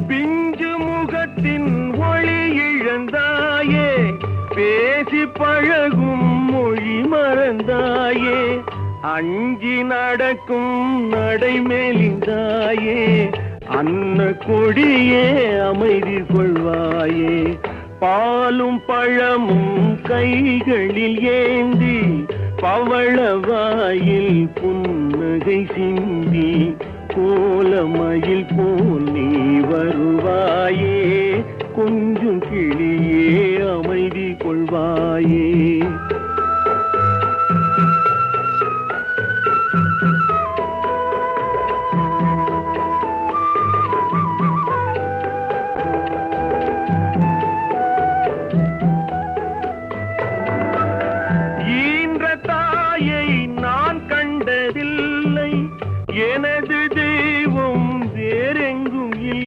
பிஞ்சு முகத்தின் ஒளி இழந்தாயே, பேசி பழகும் மொழி மறந்தாயே, அஞ்சி நடக்கும் நடை மெலிந்தாயே, அன்ன கொடியே அமைதி கொள்வாயே. பாலும் பழமும் கைகளில் ஏந்தி, பவளவாயில் புன்னகை சிந்தி, கோலமயில் போல் நீ வருவாயே, கொஞ்சம் கிளியே.